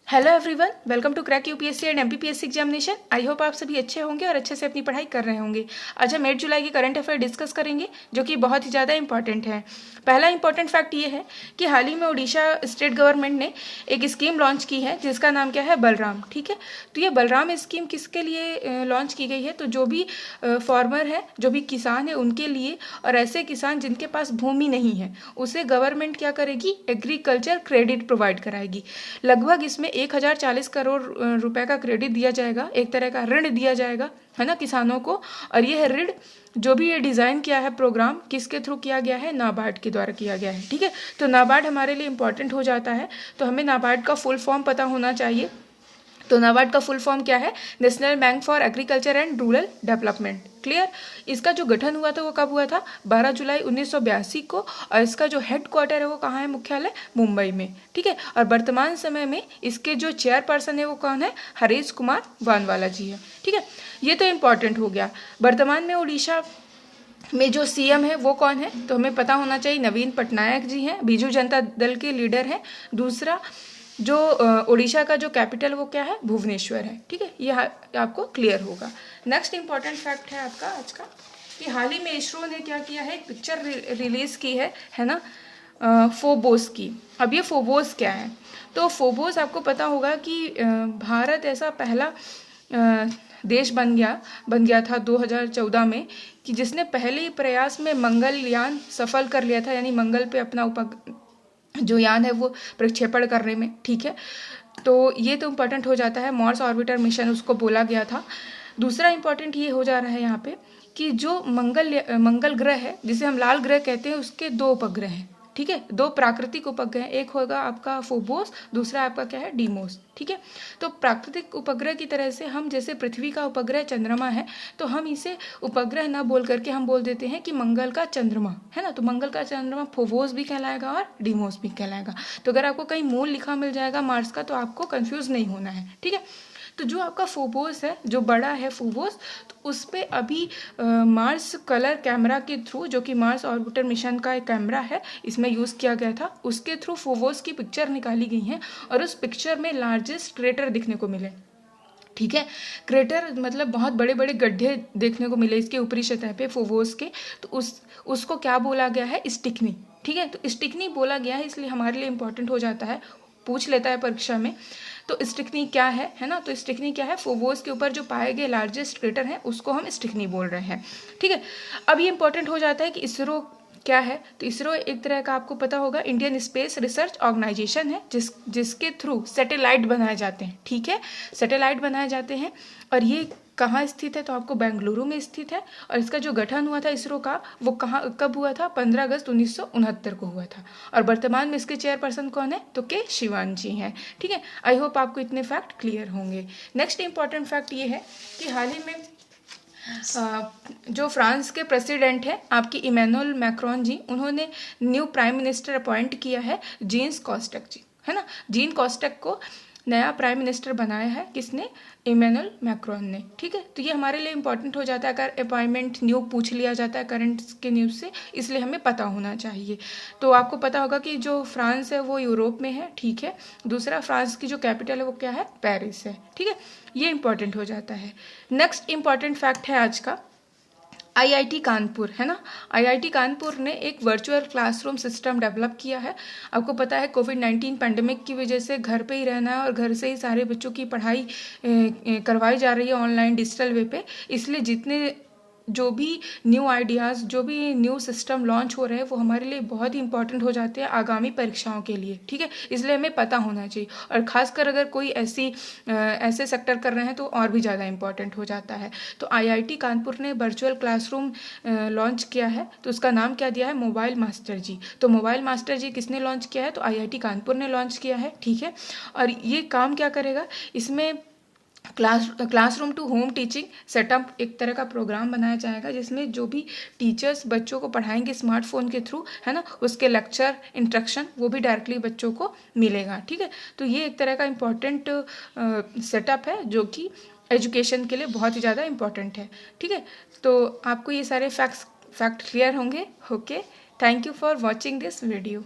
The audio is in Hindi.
Hello everyone, welcome to crack UPSC and MPPSC examination. I hope आप सभी अच्छे होंगे और अच्छे से अपनी पढ़ाई कर रहे होंगे। आज हम 8 जुलाई की करंट अफेयर डिस्कस करेंगे जो कि बहुत ही ज़्यादा इंपॉर्टेंट है। पहला इंपॉर्टेंट फैक्ट ये है कि हाल ही में उड़ीसा स्टेट गवर्नमेंट ने एक स्कीम लॉन्च की है जिसका नाम क्या है, बलराम। ठीक है, तो ये बलराम स्कीम किसके लिए लॉन्च की गई है? तो जो भी फार्मर है, जो भी किसान है उनके लिए, और ऐसे किसान जिनके पास भूमि नहीं है उसे गवर्नमेंट क्या करेगी, एग्रीकल्चर क्रेडिट प्रोवाइड कराएगी। लगभग इसमें 1040 करोड़ रुपए का क्रेडिट दिया जाएगा, एक तरह का ऋण दिया जाएगा, है ना, किसानों को। और यह ऋण जो भी ये डिज़ाइन किया है प्रोग्राम, किसके थ्रू किया गया है? नाबार्ड के द्वारा किया गया है। ठीक है, तो नाबार्ड हमारे लिए इंपॉर्टेंट हो जाता है, तो हमें नाबार्ड का फुल फॉर्म पता होना चाहिए। तो नाबार्ड का फुल फॉर्म क्या है? National bank for agriculture and rural development. Clear. इसका जो गठन हुआ था वो कब हुआ था? 12 जुलाई 1982 को। और इसका जो हेड क्वार्टर है वो कहाँ है? मुख्यालय मुंबई में। ठीक है, और वर्तमान समय में इसके जो चेयरपर्सन है वो कौन है? हरीश कुमार वानवाला जी है। ठीक है, ये तो इम्पॉर्टेंट हो गया। वर्तमान में उड़ीसा में जो सीएम है वो कौन है? तो हमें पता होना चाहिए, नवीन पटनायक जी हैं, बीजू जनता दल के लीडर हैं। दूसरा, जो उड़ीसा का जो कैपिटल वो क्या है? भुवनेश्वर है। ठीक है, ये आपको क्लियर होगा। नेक्स्ट इंपॉर्टेंट फैक्ट है आपका आज का कि हाल ही में इसरो ने क्या किया है, एक पिक्चर रिलीज की है ना, फोबोस की। अब ये फोबोस क्या है? तो फोबोस आपको पता होगा कि भारत ऐसा पहला देश बन गया था 2014 में कि जिसने पहले ही प्रयास में मंगलयान सफल कर लिया था, यानी मंगल पे अपना जो यान है वो प्रक्षेपण करने में। ठीक है, तो ये तो इम्पोर्टेंट हो जाता है, मार्स ऑर्बिटर मिशन उसको बोला गया था। दूसरा इम्पोर्टेंट ये हो जा रहा है यहाँ पे कि जो मंगल ग्रह है, जिसे हम लाल ग्रह कहते हैं, उसके 2 उपग्रह हैं। ठीक है, 2 प्राकृतिक उपग्रह, एक होगा आपका फोबोस, दूसरा आपका क्या है? डीमोस। ठीक है, तो प्राकृतिक उपग्रह की तरह से हम, जैसे पृथ्वी का उपग्रह चंद्रमा है, तो हम इसे उपग्रह ना बोल करके हम बोल देते हैं कि मंगल का चंद्रमा, है ना। तो मंगल का चंद्रमा फोबोस भी कहलाएगा और डीमोस भी कहलाएगा। तो अगर आपको कहीं मूल लिखा मिल जाएगा मार्स का, तो आपको कंफ्यूज नहीं होना है। ठीक है, तो जो आपका फोबोस है, जो बड़ा है फोबोस, तो उस पर अभी मार्स कलर कैमरा के थ्रू, जो कि मार्स ऑर्बिटर मिशन का एक कैमरा है, इसमें यूज़ किया गया था, उसके थ्रू फोबोस की पिक्चर निकाली गई है और उस पिक्चर में लार्जेस्ट क्रेटर दिखने को मिले। ठीक है, क्रेटर मतलब बहुत बड़े बड़े गड्ढे देखने को मिले इसके ऊपरी सतह पे फोबोस के। तो उसको क्या बोला गया है? स्टिकनी। ठीक है, तो स्टिकनी बोला गया है, इसलिए हमारे लिए इंपॉर्टेंट हो जाता है, पूछ लेता है परीक्षा में। तो स्टिकनी क्या है ना, तो स्टिकनी क्या है? फोबोस के ऊपर जो पाए गए लार्जेस्ट क्रेटर है उसको हम स्टिकनी बोल रहे हैं। ठीक है, अब ये इंपॉर्टेंट हो जाता है कि इसरो क्या है। तो इसरो एक तरह का, आपको पता होगा, इंडियन स्पेस रिसर्च ऑर्गेनाइजेशन है, जिसके थ्रू सैटेलाइट बनाए जाते हैं। ठीक है, सैटेलाइट बनाए जाते हैं, और ये कहाँ स्थित है? तो आपको बेंगलुरु में स्थित है। और इसका जो गठन हुआ था इसरो का, वो कब हुआ था? 15 अगस्त 1969 को हुआ था। और वर्तमान में इसके चेयरपर्सन कौन है? तो के शिवान जी हैं। ठीक है, आई होप आपको इतने फैक्ट क्लियर होंगे। नेक्स्ट इंपॉर्टेंट फैक्ट ये है कि हाल ही में जो फ्रांस के प्रेसिडेंट हैं आपकी इमैनुअल मैक्रोन जी, उन्होंने न्यू प्राइम मिनिस्टर अपॉइंट किया है, जीन्स कॉस्टेक जी, है ना। जीन कॉस्टेक को नया प्राइम मिनिस्टर बनाया है, किसने? इमैनुअल मैक्रोन ने। ठीक है, तो ये हमारे लिए इंपॉर्टेंट हो जाता है अगर अपॉइंटमेंट न्यू पूछ लिया जाता है करंट के न्यूज़ से, इसलिए हमें पता होना चाहिए। तो आपको पता होगा कि जो फ्रांस है वो यूरोप में है। ठीक है, दूसरा, फ्रांस की जो कैपिटल है वो क्या है? पेरिस है। ठीक है, ये इंपॉर्टेंट हो जाता है। नेक्स्ट इंपॉर्टेंट फैक्ट है आज का, आईआईटी कानपुर, है ना। आईआईटी कानपुर ने एक वर्चुअल क्लासरूम सिस्टम डेवलप किया है। आपको पता है कोविड-19 पैंडेमिक की वजह से घर पे ही रहना है और घर से ही सारे बच्चों की पढ़ाई करवाई जा रही है ऑनलाइन डिजिटल वे पे, इसलिए जितने जो भी न्यू आइडियाज़, जो भी न्यू सिस्टम लॉन्च हो रहे हैं वो हमारे लिए बहुत ही इंपॉर्टेंट हो जाते हैं आगामी परीक्षाओं के लिए। ठीक है, इसलिए हमें पता होना चाहिए, और ख़ासकर अगर कोई ऐसे सेक्टर कर रहे हैं तो और भी ज़्यादा इंपॉर्टेंट हो जाता है। तो आईआईटी कानपुर ने वर्चुअल क्लासरूम लॉन्च किया है, तो उसका नाम क्या दिया है? मोबाइल मास्टर जी। तो मोबाइल मास्टर जी किसने लॉन्च किया है? तो आईआईटी कानपुर ने लॉन्च किया है। ठीक है, और ये काम क्या करेगा? इसमें classroom to home teaching setup एक तरह का प्रोग्राम बनाया जाएगा, जिसमें जो भी टीचर्स बच्चों को पढ़ाएंगे स्मार्टफोन के थ्रू, है ना, उसके लेक्चर इंस्ट्रक्शन वो भी डायरेक्टली बच्चों को मिलेगा। ठीक है, तो ये एक तरह का इम्पॉर्टेंट सेटअप है जो कि एजुकेशन के लिए बहुत ही ज़्यादा इम्पॉर्टेंट है। ठीक है, तो आपको ये सारे फैक्ट क्लियर होंगे। Okay, thank you for watching this video.